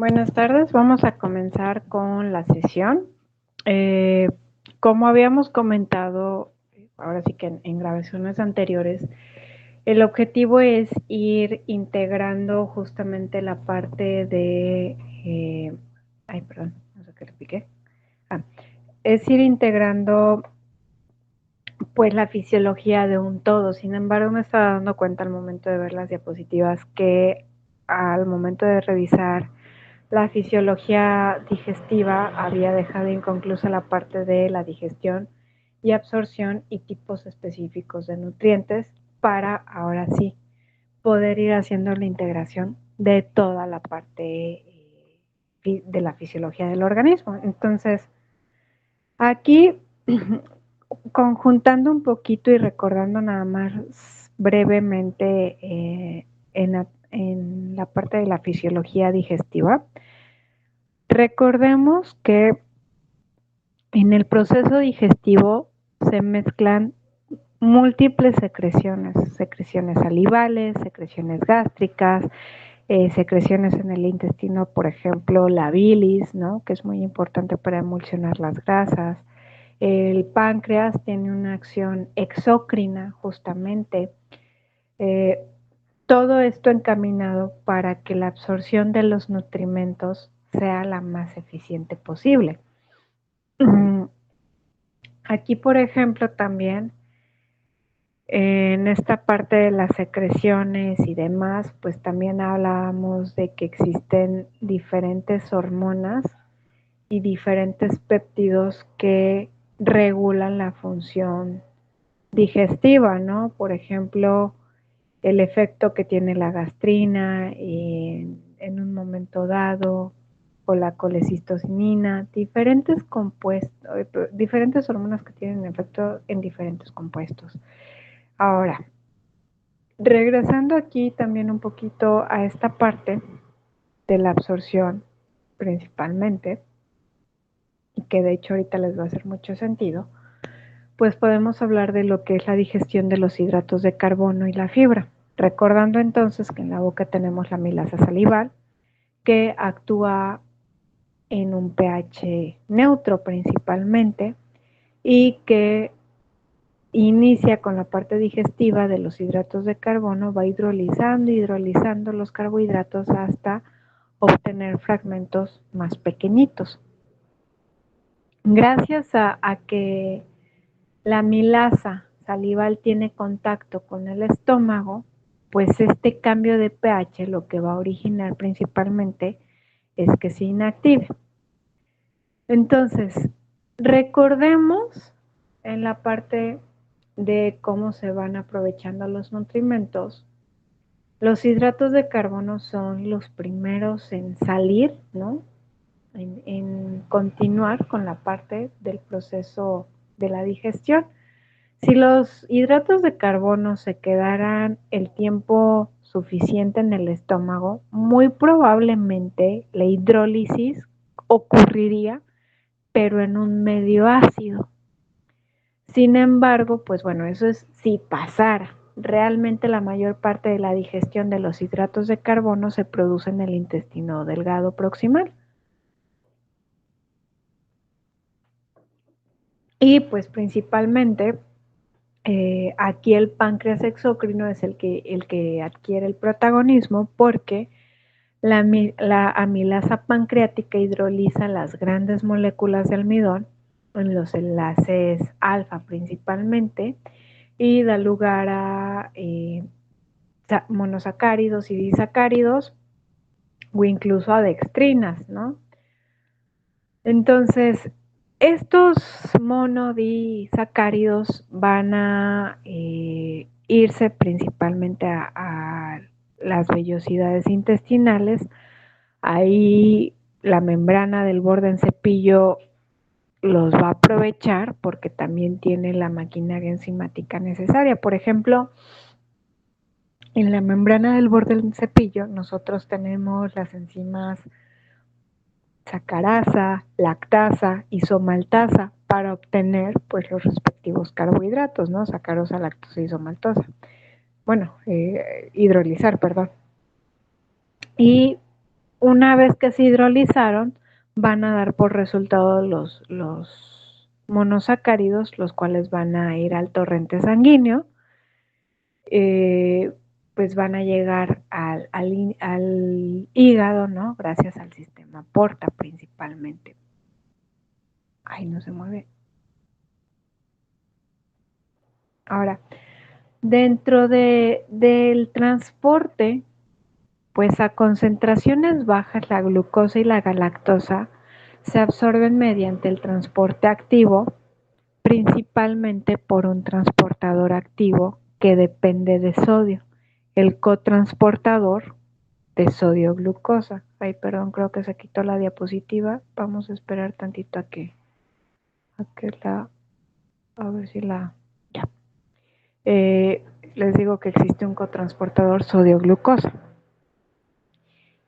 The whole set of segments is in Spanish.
Buenas tardes, vamos a comenzar con la sesión. Como habíamos comentado, ahora sí que en grabaciones anteriores, el objetivo es ir integrando justamente la parte de... ay, perdón, no sé qué le piqué. Ah, es ir integrando pues la fisiología de un todo. Sin embargo, me estaba dando cuenta al momento de ver las diapositivas que al momento de revisar la fisiología digestiva había dejado inconclusa la parte de la digestión y absorción y tipos específicos de nutrientes para ahora sí poder ir haciendo la integración de toda la parte de la fisiología del organismo. Entonces, aquí conjuntando un poquito y recordando nada más brevemente en la parte de la fisiología digestiva, recordemos que en el proceso digestivo se mezclan múltiples secreciones, secreciones salivales, secreciones gástricas, secreciones en el intestino, por ejemplo, la bilis, ¿no? Que es muy importante para emulsionar las grasas. El páncreas tiene una acción exócrina, justamente. Eh, Todo esto encaminado para que la absorción de los nutrimentos sea la más eficiente posible. Aquí, por ejemplo, también en esta parte de las secreciones y demás, pues también hablábamos de que existen diferentes hormonas y diferentes péptidos que regulan la función digestiva, ¿no? Por ejemplo, el efecto que tiene la gastrina en un momento dado, o la colecistocinina, diferentes compuestos, diferentes hormonas que tienen efecto en diferentes compuestos. Ahora, regresando aquí también un poquito a esta parte de la absorción, principalmente, y que de hecho ahorita les va a hacer mucho sentido, pues podemos hablar de lo que es la digestión de los hidratos de carbono y la fibra. Recordando entonces que en la boca tenemos la amilasa salival, que actúa en un pH neutro principalmente y que inicia con la parte digestiva de los hidratos de carbono, va hidrolizando los carbohidratos hasta obtener fragmentos más pequeñitos. Gracias a que la amilasa salival tiene contacto con el estómago, pues este cambio de pH lo que va a originar principalmente es que se inactive. Entonces, recordemos en la parte de cómo se van aprovechando los nutrimentos. Los hidratos de carbono son los primeros en salir, ¿no? En continuar con la parte del proceso de la digestión. Si los hidratos de carbono se quedaran el tiempo suficiente en el estómago, muy probablemente la hidrólisis ocurriría, pero en un medio ácido. Sin embargo, pues bueno, eso es si pasara. Realmente la mayor parte de la digestión de los hidratos de carbono se produce en el intestino delgado proximal. Y pues principalmente aquí el páncreas exócrino es el que adquiere el protagonismo porque la amilasa pancreática hidroliza las grandes moléculas de almidón en los enlaces alfa principalmente y da lugar a monosacáridos y disacáridos o incluso a dextrinas, ¿no? Entonces, estos monodisacáridos van a irse principalmente a las vellosidades intestinales. Ahí la membrana del borde en cepillo los va a aprovechar porque también tiene la maquinaria enzimática necesaria. Por ejemplo, en la membrana del borde del cepillo nosotros tenemos las enzimas sacarasa, lactasa, isomaltasa para obtener pues los respectivos carbohidratos, ¿no? Sacarosa, lactosa, isomaltosa. Bueno, hidrolizar, perdón. Y una vez que se hidrolizaron, van a dar por resultado los monosacáridos, los cuales van a ir al torrente sanguíneo, pues van a llegar al hígado, ¿no? Gracias al sistema porta principalmente. Ay, no se mueve. Ahora, dentro del transporte, pues a concentraciones bajas la glucosa y la galactosa se absorben mediante el transporte activo, principalmente por un transportador activo que depende de sodio, el cotransportador de sodio-glucosa. Ay, perdón, creo que se quitó la diapositiva. Vamos a esperar tantito a ver si la, ya. Les digo que existe un cotransportador sodio-glucosa.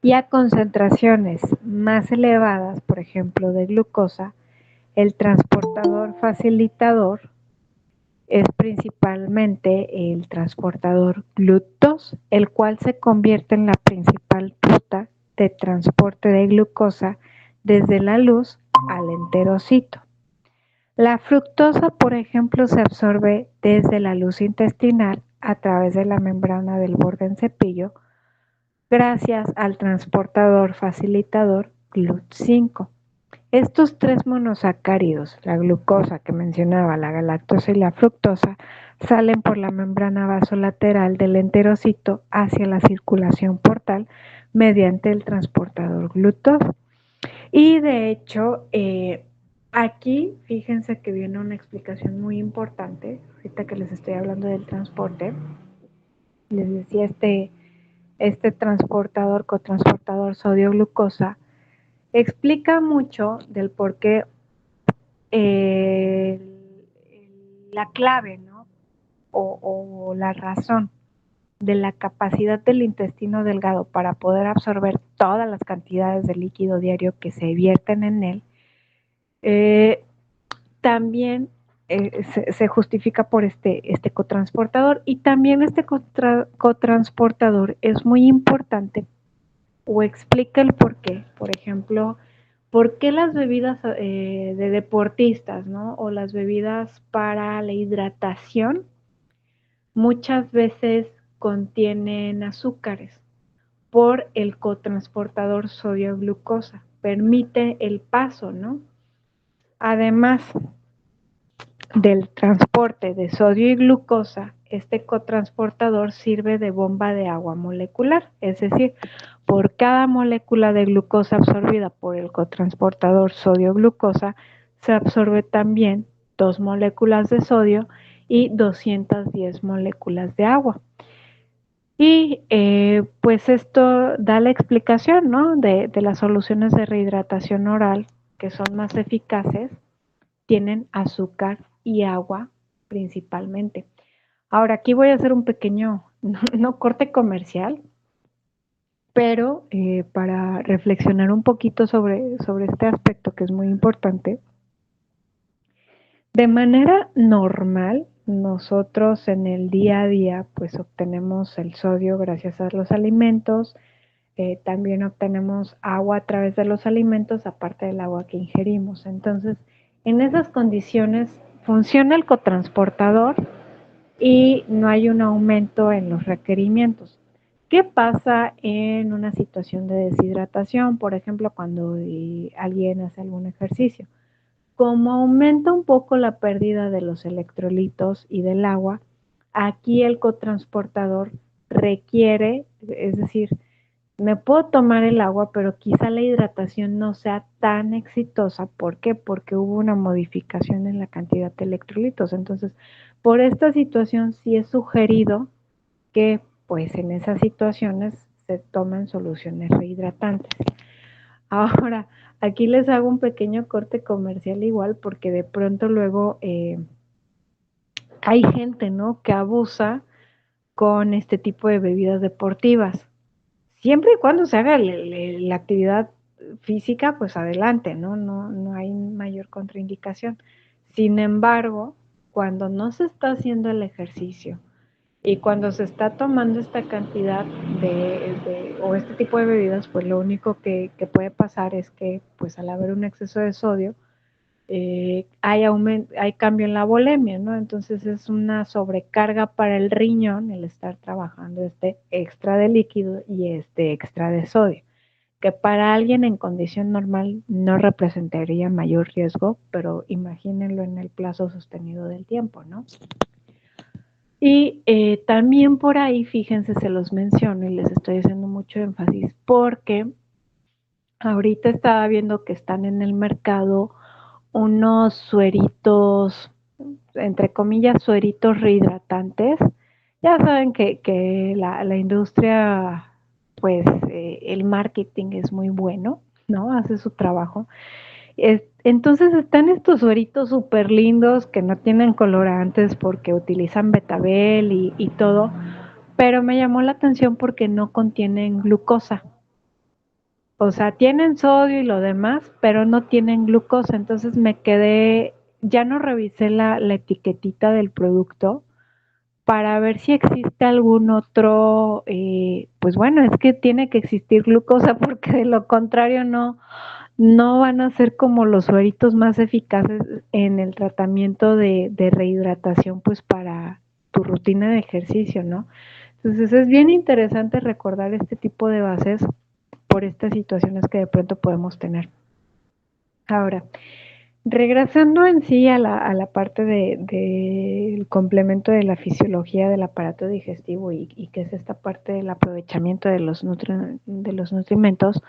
Y a concentraciones más elevadas, por ejemplo, de glucosa, el transportador facilitador es principalmente el transportador GLUT2, el cual se convierte en la principal ruta de transporte de glucosa desde la luz al enterocito. La fructosa, por ejemplo, se absorbe desde la luz intestinal a través de la membrana del borde en cepillo, gracias al transportador facilitador GLUT5. Estos tres monosacáridos, la glucosa que mencionaba, la galactosa y la fructosa, salen por la membrana vasolateral del enterocito hacia la circulación portal mediante el transportador GLUT2. Y de hecho, aquí fíjense que viene una explicación muy importante, ahorita que les estoy hablando del transporte. Les decía este transportador, cotransportador sodio-glucosa, explica mucho del por qué la clave, ¿no? O la razón de la capacidad del intestino delgado para poder absorber todas las cantidades de líquido diario que se vierten en él, también se justifica por este cotransportador, y también este cotransportador es muy importante o explica el por qué. Por ejemplo, ¿por qué las bebidas de deportistas, ¿no? O las bebidas para la hidratación muchas veces contienen azúcares? Por el cotransportador sodio-glucosa. Permite el paso, ¿no? Además del transporte de sodio y glucosa, este cotransportador sirve de bomba de agua molecular, es decir, por cada molécula de glucosa absorbida por el cotransportador sodio-glucosa, se absorbe también 2 moléculas de sodio y 210 moléculas de agua. Y pues esto da la explicación, ¿no? de las soluciones de rehidratación oral que son más eficaces, tienen azúcar y agua principalmente. Ahora, aquí voy a hacer un pequeño, no corte comercial, pero para reflexionar un poquito sobre este aspecto que es muy importante. De manera normal, nosotros en el día a día, pues obtenemos el sodio gracias a los alimentos, también obtenemos agua a través de los alimentos, aparte del agua que ingerimos. Entonces, en esas condiciones funciona el cotransportador y no hay un aumento en los requerimientos. ¿Qué pasa en una situación de deshidratación? Por ejemplo, cuando alguien hace algún ejercicio. Como aumenta un poco la pérdida de los electrolitos y del agua, aquí el cotransportador requiere, es decir, me puedo tomar el agua, pero quizá la hidratación no sea tan exitosa. ¿Por qué? Porque hubo una modificación en la cantidad de electrolitos. Entonces, por esta situación sí es sugerido que pues en esas situaciones se tomen soluciones rehidratantes. Ahora, aquí les hago un pequeño corte comercial igual, porque de pronto luego hay gente, ¿no?, que abusa con este tipo de bebidas deportivas. Siempre y cuando se haga la actividad física, pues adelante, ¿no? No hay mayor contraindicación. Sin embargo, cuando no se está haciendo el ejercicio y cuando se está tomando esta cantidad o este tipo de bebidas, pues lo único que puede pasar es que pues al haber un exceso de sodio, hay cambio en la volemia, ¿no? Entonces es una sobrecarga para el riñón el estar trabajando este extra de líquido y este extra de sodio, que para alguien en condición normal no representaría mayor riesgo, pero imagínenlo en el plazo sostenido del tiempo, ¿no? Y también por ahí, fíjense, se los menciono y les estoy haciendo mucho énfasis porque ahorita estaba viendo que están en el mercado unos sueritos, entre comillas, sueritos rehidratantes. Ya saben que la industria, pues el marketing es muy bueno, ¿no? Hace su trabajo. Entonces están estos sueritos súper lindos que no tienen colorantes porque utilizan betabel y todo, pero me llamó la atención porque no contienen glucosa. O sea, tienen sodio y lo demás, pero no tienen glucosa. Entonces me quedé, ya no revisé la etiquetita del producto para ver si existe algún otro, pues bueno, es que tiene que existir glucosa porque de lo contrario no van a ser como los sueritos más eficaces en el tratamiento de rehidratación, pues para tu rutina de ejercicio, ¿no? Entonces es bien interesante recordar este tipo de bases por estas situaciones que de pronto podemos tener. Ahora, regresando en sí a la parte del complemento de la fisiología del aparato digestivo y que es esta parte del aprovechamiento de los nutrimentos,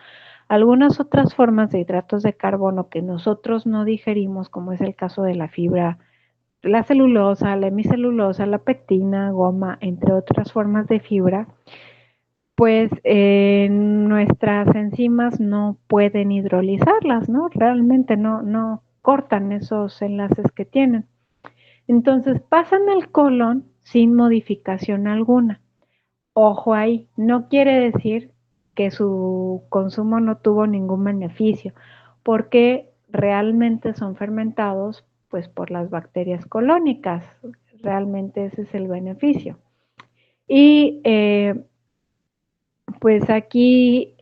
algunas otras formas de hidratos de carbono que nosotros no digerimos, como es el caso de la fibra, la celulosa, la hemicelulosa, la pectina, goma, entre otras formas de fibra, pues nuestras enzimas no pueden hidrolizarlas, ¿no? Realmente no cortan esos enlaces que tienen. Entonces pasan al colon sin modificación alguna. Ojo ahí, no quiere decir que su consumo no tuvo ningún beneficio, porque realmente son fermentados pues por las bacterias colónicas, realmente ese es el beneficio. Y pues aquí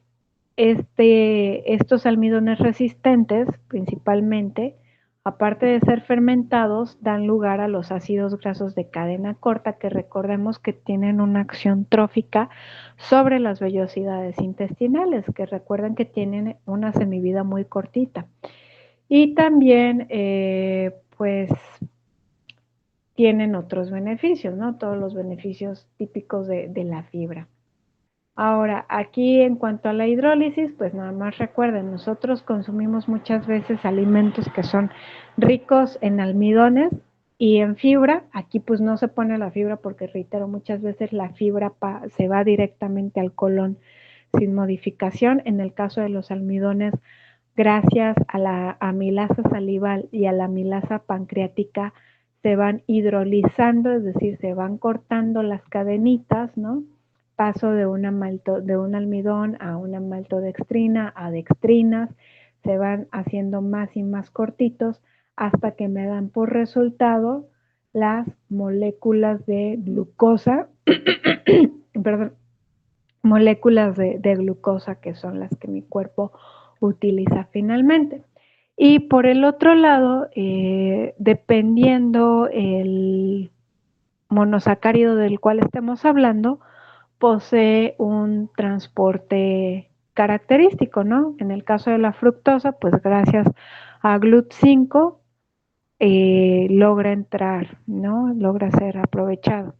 estos almidones resistentes, principalmente, aparte de ser fermentados, dan lugar a los ácidos grasos de cadena corta, que recordemos que tienen una acción trófica sobre las vellosidades intestinales, que recuerden que tienen una semivida muy cortita. Y también, pues, tienen otros beneficios, ¿no? Todos los beneficios típicos de la fibra. Ahora, aquí en cuanto a la hidrólisis, pues nada más recuerden, nosotros consumimos muchas veces alimentos que son ricos en almidones y en fibra. Aquí pues no se pone la fibra porque, reitero, muchas veces la fibra se va directamente al colon sin modificación. En el caso de los almidones, gracias a la amilasa salival y a la amilasa pancreática, se van hidrolizando, es decir, se van cortando las cadenitas, ¿no? Paso de un almidón a una maltodextrina, a dextrinas, se van haciendo más y más cortitos hasta que me dan por resultado las moléculas de glucosa, perdón, moléculas de glucosa que son las que mi cuerpo utiliza finalmente. Y por el otro lado, dependiendo el monosacárido del cual estemos hablando, posee un transporte característico, ¿no? En el caso de la fructosa, pues gracias a GLUT5 logra entrar, ¿no? Logra ser aprovechado.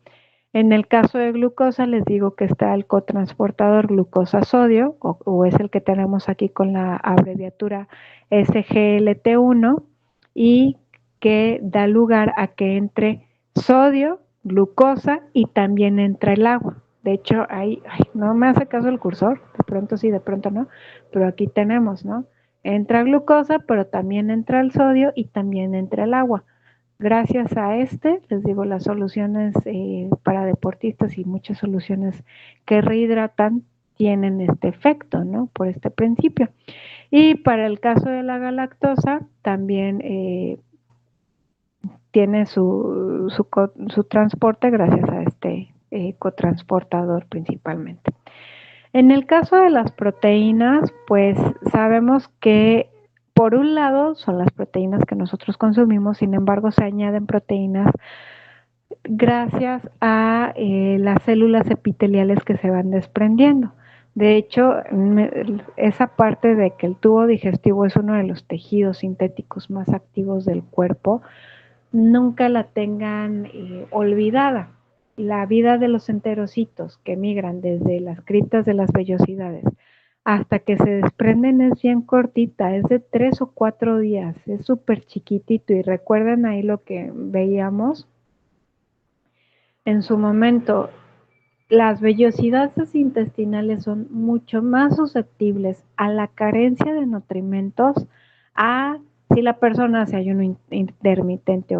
En el caso de glucosa, les digo que está el cotransportador glucosa-sodio, o es el que tenemos aquí con la abreviatura SGLT1, y que da lugar a que entre sodio, glucosa y también entra el agua. De hecho, ahí no me hace caso el cursor, de pronto sí, de pronto no, pero aquí tenemos, ¿no? Entra glucosa, pero también entra el sodio y también entra el agua. Gracias a les digo, las soluciones para deportistas y muchas soluciones que rehidratan tienen este efecto, ¿no? Por este principio. Y para el caso de la galactosa, también tiene su transporte gracias a este cotransportador principalmente. En el caso de las proteínas, pues sabemos que por un lado son las proteínas que nosotros consumimos, sin embargo se añaden proteínas gracias a las células epiteliales que se van desprendiendo. De hecho, esa parte de que el tubo digestivo es uno de los tejidos sintéticos más activos del cuerpo, nunca la tengan olvidada. La vida de los enterocitos que migran desde las criptas de las vellosidades hasta que se desprenden es bien cortita, es de 3 o 4 días, es súper chiquitito. Y recuerden ahí lo que veíamos en su momento, las vellosidades intestinales son mucho más susceptibles a la carencia de nutrimentos, a si la persona hace ayuno intermitente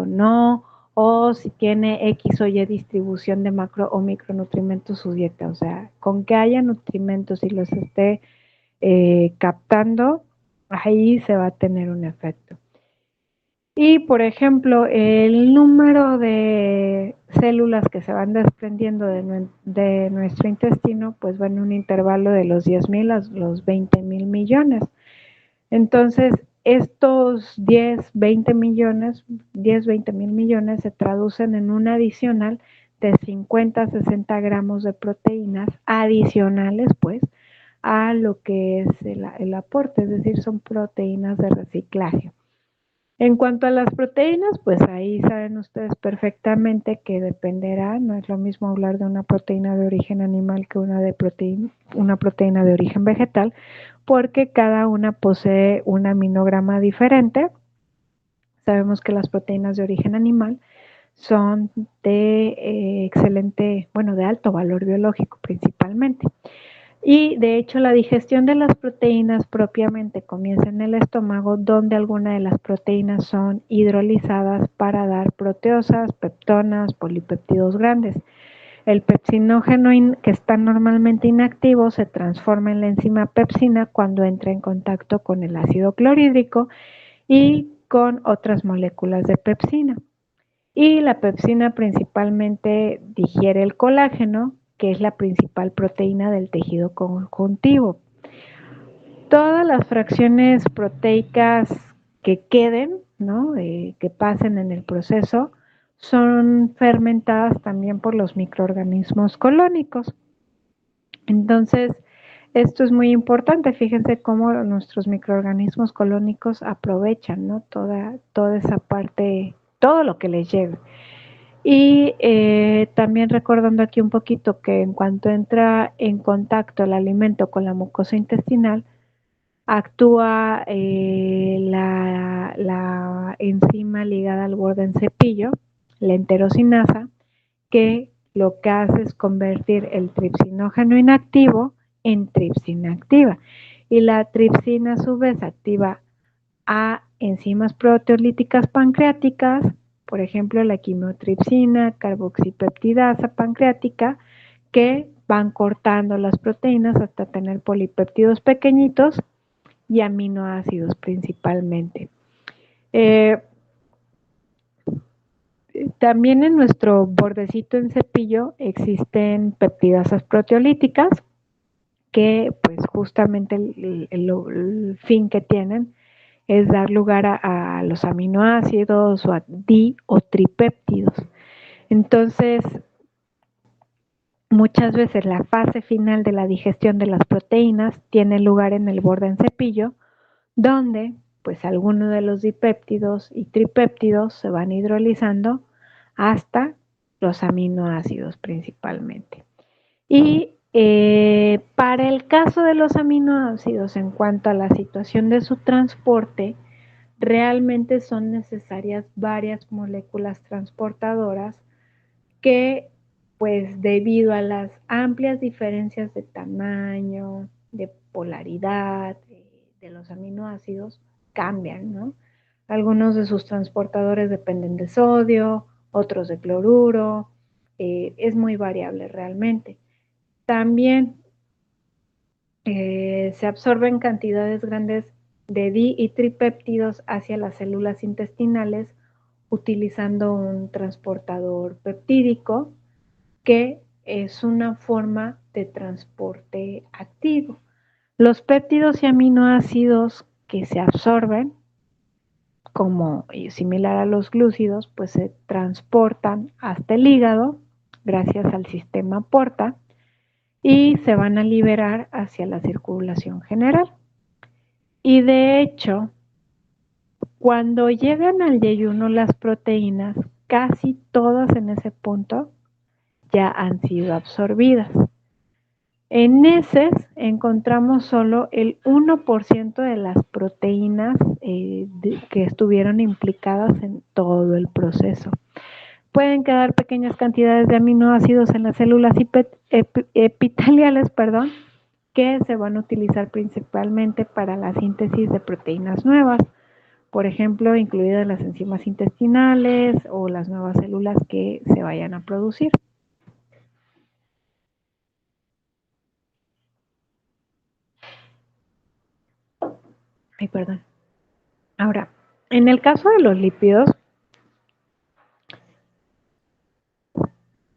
o si tiene X o Y distribución de macro o micronutrimentos su dieta. O sea, con que haya nutrimentos y los esté captando, ahí se va a tener un efecto. Y, por ejemplo, el número de células que se van desprendiendo de nuestro intestino, pues va en un intervalo de los 10.000 a los 20.000 millones. Entonces, estos 20 mil millones se traducen en un adicional de 50 a 60 gramos de proteínas adicionales, pues, a lo que es el aporte, es decir, son proteínas de reciclaje. En cuanto a las proteínas, pues ahí saben ustedes perfectamente que dependerá, no es lo mismo hablar de una proteína de origen animal que una proteína de origen vegetal, porque cada una posee un aminograma diferente. Sabemos que las proteínas de origen animal son de de alto valor biológico principalmente. Y de hecho la digestión de las proteínas propiamente comienza en el estómago, donde algunas de las proteínas son hidrolizadas para dar proteosas, peptonas, polipéptidos grandes. El pepsinógeno que está normalmente inactivo se transforma en la enzima pepsina cuando entra en contacto con el ácido clorhídrico y con otras moléculas de pepsina. Y la pepsina principalmente digiere el colágeno, que es la principal proteína del tejido conjuntivo. Todas las fracciones proteicas que queden, ¿no? Que pasen en el proceso, son fermentadas también por los microorganismos colónicos. Entonces, esto es muy importante. Fíjense cómo nuestros microorganismos colónicos aprovechan, ¿no? Toda esa parte, todo lo que les llegue. Y también recordando aquí un poquito que en cuanto entra en contacto el alimento con la mucosa intestinal, actúa la enzima ligada al borde en cepillo, la enterosinasa, que lo que hace es convertir el tripsinógeno inactivo en tripsina activa. Y la tripsina a su vez activa a enzimas proteolíticas pancreáticas, por ejemplo la quimiotripsina, carboxipeptidasa pancreática, que van cortando las proteínas hasta tener polipéptidos pequeñitos y aminoácidos principalmente. También en nuestro bordecito en cepillo existen peptidasas proteolíticas que pues justamente el fin que tienen es dar lugar a los aminoácidos o a di o tripéptidos. Entonces, muchas veces la fase final de la digestión de las proteínas tiene lugar en el borde en cepillo, donde pues algunos de los dipéptidos y tripéptidos se van hidrolizando hasta los aminoácidos principalmente. Y para el caso de los aminoácidos, en cuanto a la situación de su transporte, realmente son necesarias varias moléculas transportadoras que, pues debido a las amplias diferencias de tamaño, de polaridad de los aminoácidos, cambian, ¿no? Algunos de sus transportadores dependen de sodio, otros de cloruro, es muy variable realmente. También se absorben cantidades grandes de di y tripéptidos hacia las células intestinales utilizando un transportador peptídico que es una forma de transporte activo. Los péptidos y aminoácidos que se absorben, como similar a los glúcidos, pues se transportan hasta el hígado gracias al sistema porta y se van a liberar hacia la circulación general. Y de hecho, cuando llegan al yeyuno las proteínas, casi todas en ese punto ya han sido absorbidas. En heces encontramos solo el 1% de las proteínas que estuvieron implicadas en todo el proceso. Pueden quedar pequeñas cantidades de aminoácidos en las células epiteliales, que se van a utilizar principalmente para la síntesis de proteínas nuevas, por ejemplo, incluidas las enzimas intestinales o las nuevas células que se vayan a producir. Ay, perdón. Ahora, en el caso de los lípidos,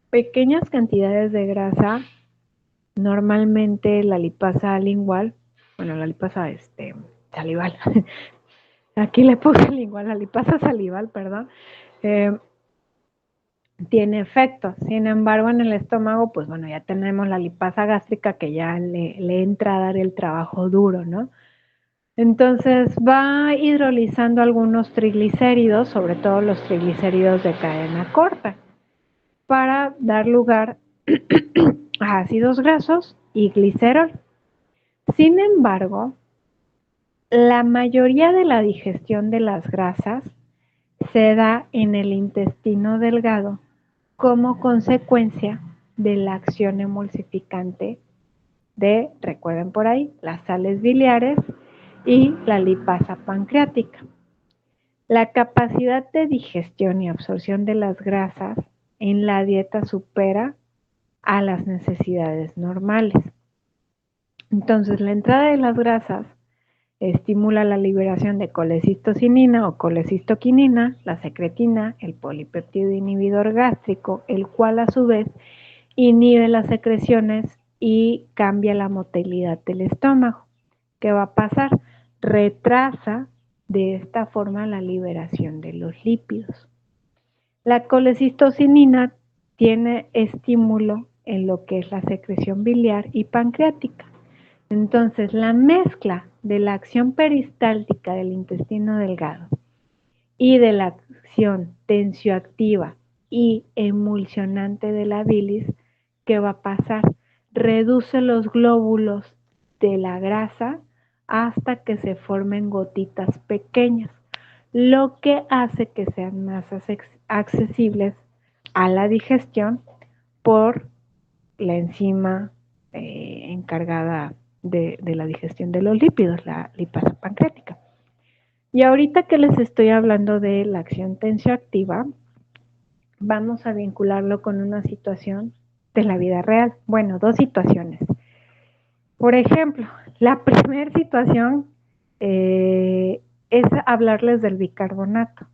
pequeñas cantidades de grasa, normalmente la lipasa lingual, bueno, la lipasa salival, aquí le puse lingual, la lipasa salival, perdón, tiene efecto. Sin embargo, en el estómago, pues bueno, ya tenemos la lipasa gástrica que ya le entra a dar el trabajo duro, ¿no? Entonces va hidrolizando algunos triglicéridos, sobre todo los triglicéridos de cadena corta, para dar lugar a ácidos grasos y glicerol. Sin embargo, la mayoría de la digestión de las grasas se da en el intestino delgado como consecuencia de la acción emulsificante de, recuerden por ahí, las sales biliares y la lipasa pancreática. La capacidad de digestión y absorción de las grasas en la dieta supera a las necesidades normales. Entonces, la entrada de las grasas estimula la liberación de colecistocinina o colecistoquinina, la secretina, el polipéptido inhibidor gástrico, el cual a su vez inhibe las secreciones y cambia la motilidad del estómago. ¿Qué va a pasar? Retrasa de esta forma la liberación de los lípidos. La colecistocinina tiene estímulo en lo que es la secreción biliar y pancreática. Entonces, la mezcla de la acción peristáltica del intestino delgado y de la acción tensioactiva y emulsionante de la bilis, ¿qué va a pasar? Reduce los glóbulos de la grasa hasta que se formen gotitas pequeñas, lo que hace que sean más accesibles a la digestión por la enzima encargada de la digestión de los lípidos, la lipasa pancreática. Y ahorita que les estoy hablando de la acción tensioactiva, vamos a vincularlo con una situación de la vida real. Bueno, dos situaciones. Por ejemplo, la primera situación es hablarles del bicarbonato.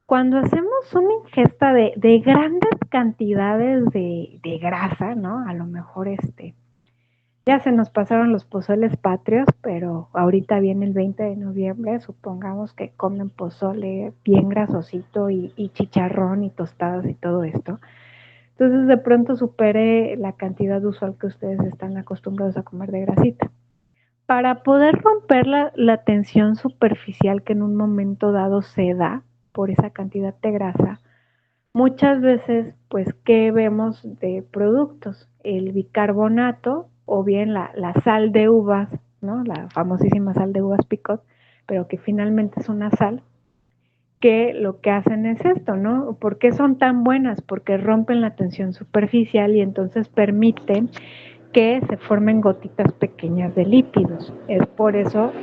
Cuando hacemos una ingesta de grandes cantidades de grasa, ¿no? A lo mejor ya se nos pasaron los pozoles patrios, pero ahorita viene el 20 de noviembre, supongamos que comen pozole bien grasosito y chicharrón y tostadas y todo esto. Entonces de pronto supere la cantidad usual que ustedes están acostumbrados a comer de grasita. Para poder romper la tensión superficial que en un momento dado se da por esa cantidad de grasa, muchas veces, pues, ¿qué vemos de productos? El bicarbonato o bien la sal de uvas, ¿no? La famosísima sal de uvas picot, pero que finalmente es una sal, que lo que hacen es esto, ¿no? ¿Por qué son tan buenas? Porque rompen la tensión superficial y entonces permiten que se formen gotitas pequeñas de lípidos. Es por eso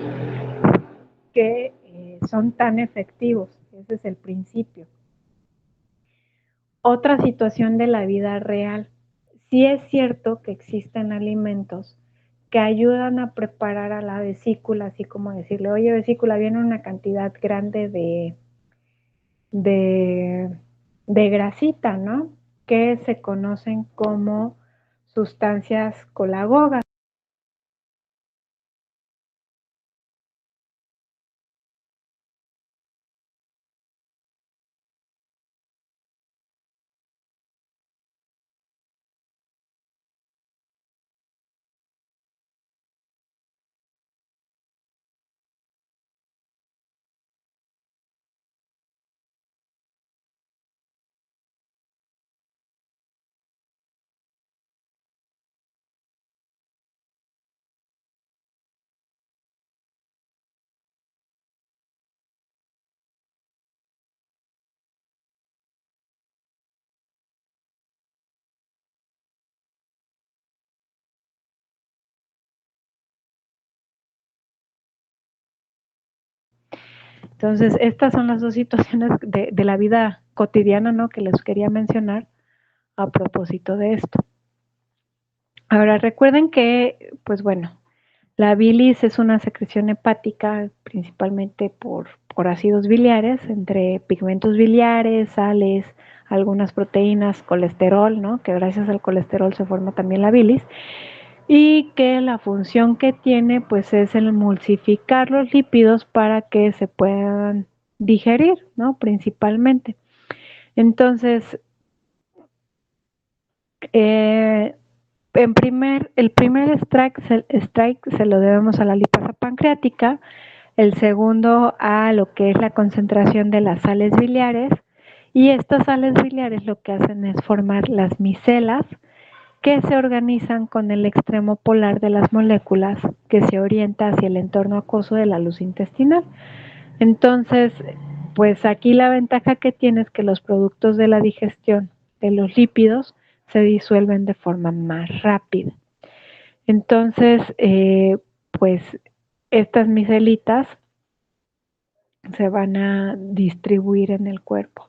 que son tan efectivos. Ese es el principio. Otra situación de la vida real. Sí es cierto que existen alimentos que ayudan a preparar a la vesícula, así como decirle, oye vesícula, viene una cantidad grande de grasita, ¿no? que se conocen como sustancias colagogas. Entonces, estas son las dos situaciones de la vida cotidiana, ¿no?, que les quería mencionar a propósito de esto. Ahora, recuerden que, pues bueno, la bilis es una secreción hepática principalmente por ácidos biliares, entre pigmentos biliares, sales, algunas proteínas, colesterol, ¿no?, que gracias al colesterol se forma también la bilis, y que la función que tiene pues es el emulsificar los lípidos para que se puedan digerir, ¿no?, principalmente. Entonces, el primer strike se lo debemos a la lipasa pancreática, el segundo a lo que es la concentración de las sales biliares, y estas sales biliares lo que hacen es formar las micelas, que se organizan con el extremo polar de las moléculas que se orienta hacia el entorno acuoso de la luz intestinal. Entonces, pues aquí la ventaja que tiene es que los productos de la digestión de los lípidos se disuelven de forma más rápida. Entonces, pues estas micelitas se van a distribuir en el cuerpo.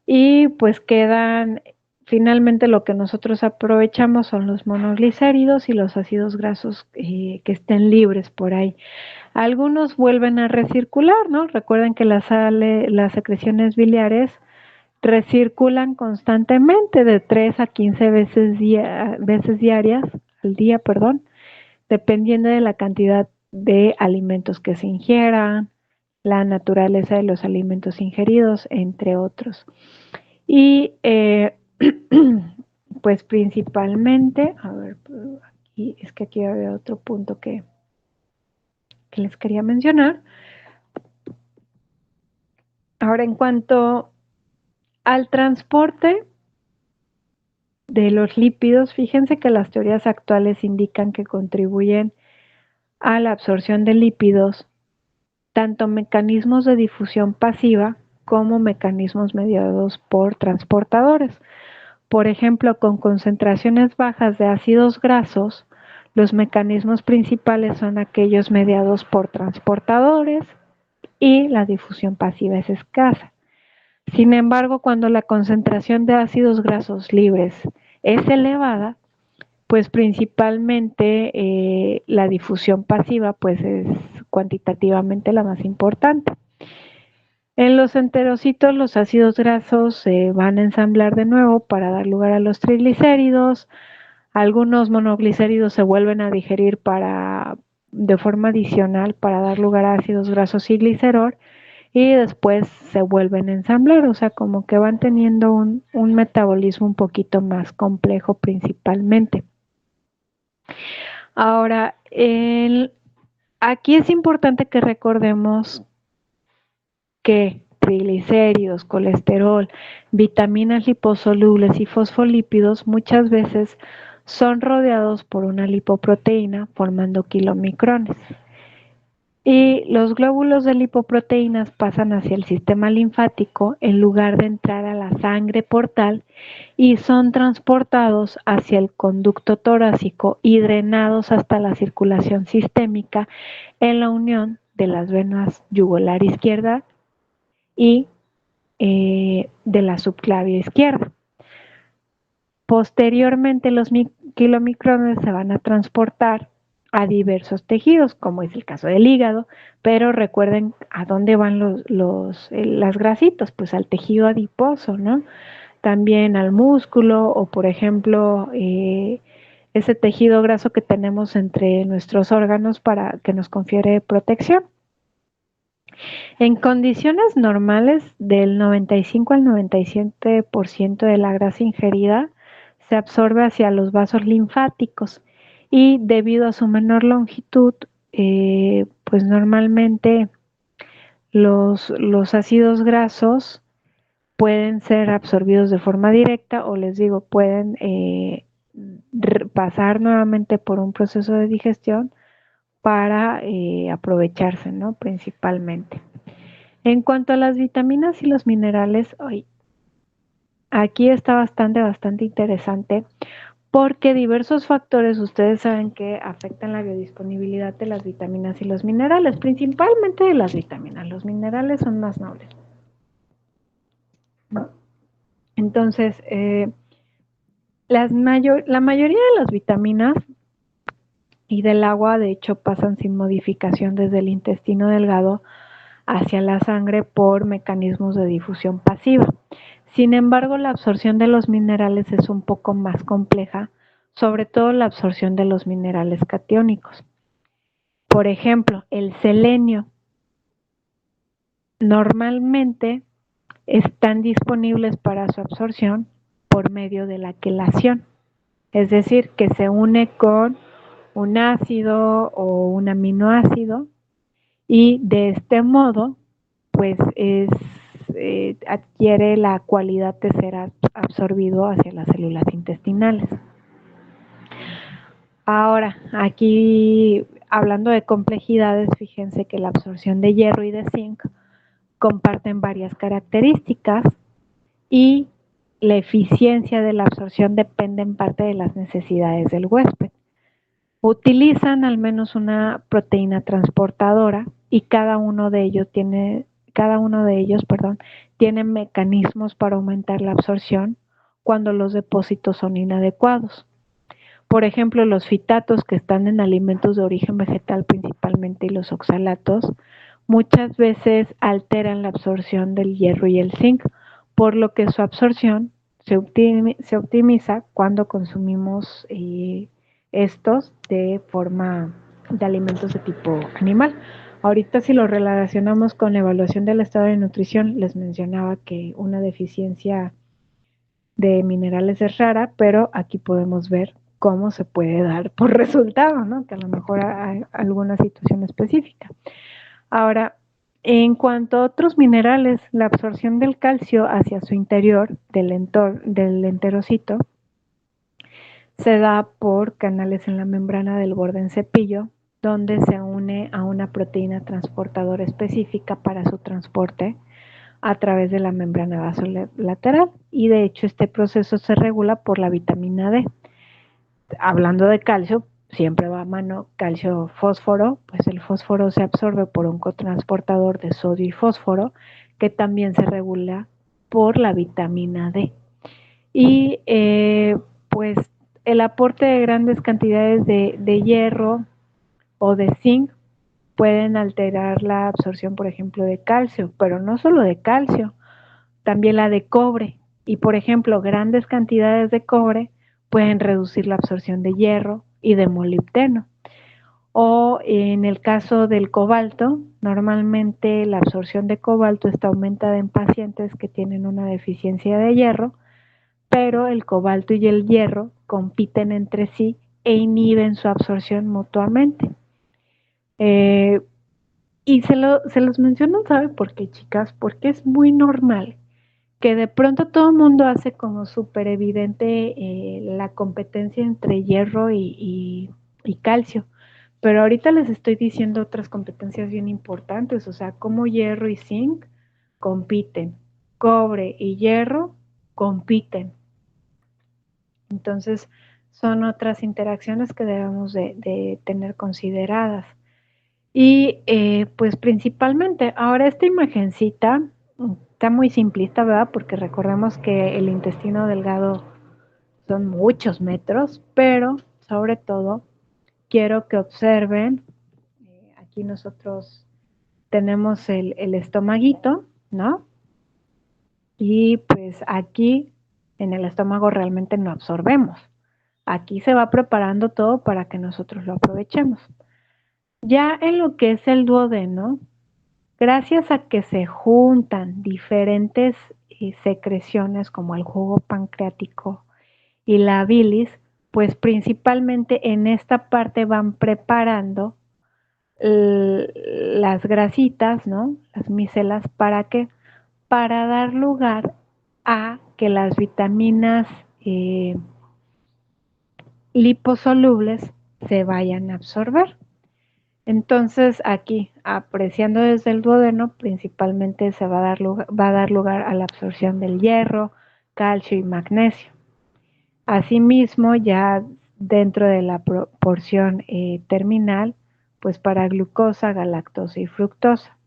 Y pues quedan, finalmente lo que nosotros aprovechamos son los monoglicéridos y los ácidos grasos que estén libres por ahí. Algunos vuelven a recircular, ¿no? Recuerden que las secreciones biliares recirculan constantemente de 3 a 15 veces diarias al día, dependiendo de la cantidad de alimentos que se ingieran, la naturaleza de los alimentos ingeridos, entre otros. Y pues principalmente, a ver, aquí, es que aquí había otro punto que les quería mencionar. Ahora, en cuanto al transporte de los lípidos, fíjense que las teorías actuales indican que contribuyen a la absorción de lípidos tanto mecanismos de difusión pasiva como mecanismos mediados por transportadores. Por ejemplo, con concentraciones bajas de ácidos grasos, los mecanismos principales son aquellos mediados por transportadores y la difusión pasiva es escasa. Sin embargo, cuando la concentración de ácidos grasos libres es elevada, pues principalmente la difusión pasiva pues es cuantitativamente la más importante. En los enterocitos los ácidos grasos se van a ensamblar de nuevo para dar lugar a los triglicéridos. Algunos monoglicéridos se vuelven a digerir de forma adicional para dar lugar a ácidos grasos y glicerol, y después se vuelven a ensamblar, o sea, como que van teniendo un metabolismo un poquito más complejo principalmente. Ahora, aquí es importante que recordemos que triglicéridos, colesterol, vitaminas liposolubles y fosfolípidos muchas veces son rodeados por una lipoproteína formando kilomicrones. Y los glóbulos de lipoproteínas pasan hacia el sistema linfático en lugar de entrar a la sangre portal y son transportados hacia el conducto torácico y drenados hasta la circulación sistémica en la unión de las venas yugular izquierda y de la subclavia izquierda. Posteriormente, los kilomicrones se van a transportar a diversos tejidos, como es el caso del hígado, pero recuerden a dónde van las grasitas, pues al tejido adiposo, ¿no? también al músculo o, por ejemplo, ese tejido graso que tenemos entre nuestros órganos para que nos confiere protección. En condiciones normales, del 95 al 97% de la grasa ingerida se absorbe hacia los vasos linfáticos y debido a su menor longitud, pues normalmente los ácidos grasos pueden ser absorbidos de forma directa o les digo, pueden pasar nuevamente por un proceso de digestión para aprovecharse, ¿no? Principalmente. En cuanto a las vitaminas y los minerales, aquí está bastante interesante porque diversos factores ustedes saben que afectan la biodisponibilidad de las vitaminas y los minerales, principalmente de las vitaminas. Los minerales son más nobles. Entonces, la mayoría de las vitaminas y del agua, de hecho, pasan sin modificación desde el intestino delgado hacia la sangre por mecanismos de difusión pasiva. Sin embargo, la absorción de los minerales es un poco más compleja, sobre todo la absorción de los minerales catiónicos. Por ejemplo, el selenio. Normalmente están disponibles para su absorción por medio de la quelación, es decir, que se une con un ácido o un aminoácido y de este modo pues adquiere la cualidad de ser absorbido hacia las células intestinales. Ahora, aquí hablando de complejidades, fíjense que la absorción de hierro y de zinc comparten varias características y la eficiencia de la absorción depende en parte de las necesidades del huésped. Utilizan al menos una proteína transportadora y cada uno de ellos tiene mecanismos para aumentar la absorción cuando los depósitos son inadecuados. Por ejemplo, los fitatos que están en alimentos de origen vegetal principalmente y los oxalatos muchas veces alteran la absorción del hierro y el zinc, por lo que su absorción se optimiza cuando consumimos estos de forma de alimentos de tipo animal. Ahorita si lo relacionamos con la evaluación del estado de nutrición, les mencionaba que una deficiencia de minerales es rara, pero aquí podemos ver cómo se puede dar por resultado, ¿no? Que a lo mejor hay alguna situación específica. Ahora, en cuanto a otros minerales, la absorción del calcio hacia su interior, del enterocito, se da por canales en la membrana del borde en cepillo, donde se une a una proteína transportadora específica para su transporte a través de la membrana vasolateral. Y de hecho este proceso se regula por la vitamina D. Hablando de calcio, siempre va a mano calcio-fósforo, pues el fósforo se absorbe por un cotransportador de sodio y fósforo, que también se regula por la vitamina D. Y pues el aporte de grandes cantidades de hierro o de zinc pueden alterar la absorción, por ejemplo, de calcio, pero no solo de calcio, también la de cobre. Y, por ejemplo, grandes cantidades de cobre pueden reducir la absorción de hierro y de molibdeno. O en el caso del cobalto, normalmente la absorción de cobalto está aumentada en pacientes que tienen una deficiencia de hierro, pero el cobalto y el hierro compiten entre sí e inhiben su absorción mutuamente. Y se los menciono, ¿sabe por qué, chicas? Porque es muy normal que de pronto todo el mundo hace como súper evidente la competencia entre hierro y calcio. Pero ahorita les estoy diciendo otras competencias bien importantes, o sea, cómo hierro y zinc compiten, cobre y hierro compiten. Entonces, son otras interacciones que debemos de tener consideradas. Y pues principalmente, ahora esta imagencita está muy simplista, ¿verdad? Porque recordemos que el intestino delgado son muchos metros, pero sobre todo quiero que observen, aquí nosotros tenemos el estomaguito, ¿no? Y pues aquí En el estómago realmente no absorbemos. Aquí se va preparando todo para que nosotros lo aprovechemos. Ya en lo que es el duodeno, gracias a que se juntan diferentes secreciones como el jugo pancreático y la bilis, pues principalmente en esta parte van preparando las grasitas, ¿no? Las micelas, ¿para qué? Para dar lugar a que las vitaminas liposolubles se vayan a absorber. Entonces aquí, apreciando desde el duodeno, principalmente se va a dar lugar a la absorción del hierro, calcio y magnesio. Asimismo, ya dentro de la porción terminal, pues para glucosa, galactosa y fructosa.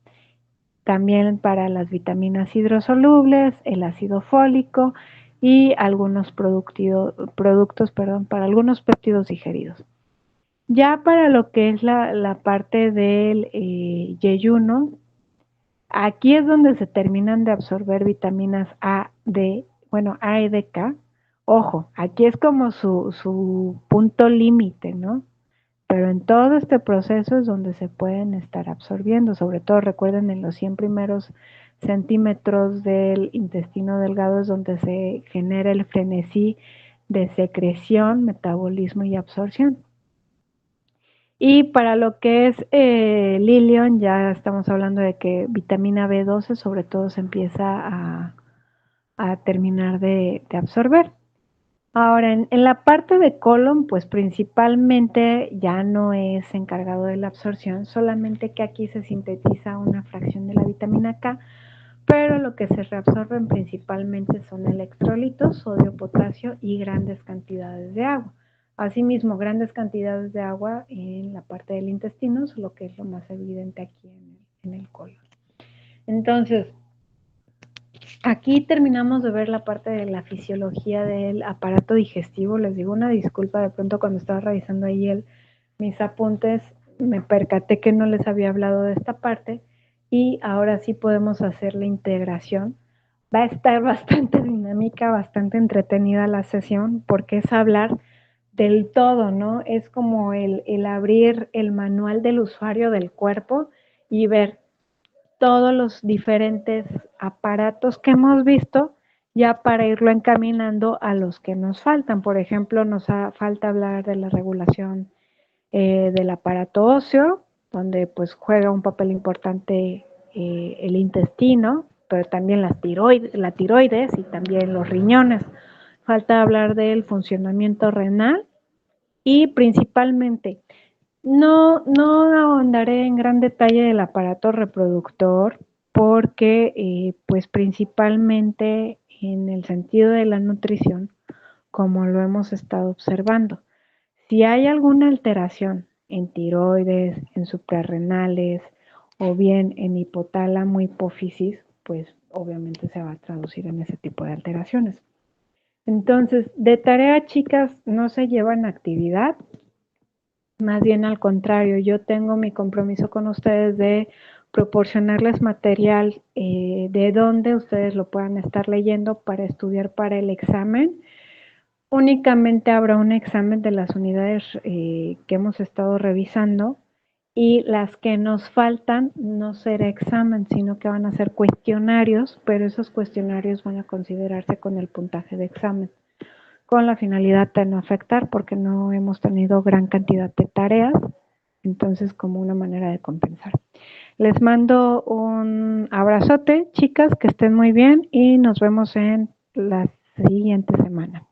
También para las vitaminas hidrosolubles, el ácido fólico y algunos productos para algunos péptidos digeridos. Ya para lo que es la parte del yeyuno, aquí es donde se terminan de absorber vitaminas A, D, bueno, A y D, K. Ojo, aquí es como su punto límite, ¿no? Pero en todo este proceso es donde se pueden estar absorbiendo, sobre todo recuerden en los 100 primeros centímetros del intestino delgado es donde se genera el frenesí de secreción, metabolismo y absorción. Y para lo que es Lilion, ya estamos hablando de que vitamina B12 sobre todo se empieza a terminar de absorber. Ahora, en la parte de colon, pues principalmente ya no es encargado de la absorción, solamente que aquí se sintetiza una fracción de la vitamina K, pero lo que se reabsorben principalmente son electrolitos, sodio, potasio y grandes cantidades de agua. Asimismo, grandes cantidades de agua en la parte del intestino, lo que es lo más evidente aquí en el colon. Entonces, aquí terminamos de ver la parte de la fisiología del aparato digestivo. Les digo una disculpa, de pronto cuando estaba revisando ahí mis apuntes, me percaté que no les había hablado de esta parte y ahora sí podemos hacer la integración. Va a estar bastante dinámica, bastante entretenida la sesión porque es hablar del todo, ¿no? Es como el abrir el manual del usuario del cuerpo y ver todos los diferentes aparatos que hemos visto ya para irlo encaminando a los que nos faltan. Por ejemplo, falta hablar de la regulación del aparato óseo, donde pues juega un papel importante el intestino, pero también la tiroides y también los riñones. Falta hablar del funcionamiento renal y principalmente no ahondaré en gran detalle del aparato reproductor porque pues principalmente en el sentido de la nutrición, como lo hemos estado observando, si hay alguna alteración en tiroides, en suprarrenales o bien en hipotálamo, hipófisis, pues obviamente se va a traducir en ese tipo de alteraciones. Entonces, de tarea, chicas, no se llevan actividad, más bien al contrario, yo tengo mi compromiso con ustedes de proporcionarles material de donde ustedes lo puedan estar leyendo para estudiar para el examen. Únicamente habrá un examen de las unidades que hemos estado revisando y las que nos faltan no será examen, sino que van a ser cuestionarios, pero esos cuestionarios van a considerarse con el puntaje de examen, con la finalidad de no afectar porque no hemos tenido gran cantidad de tareas, entonces como una manera de compensar. Les mando un abrazote, chicas, que estén muy bien y nos vemos en la siguiente semana.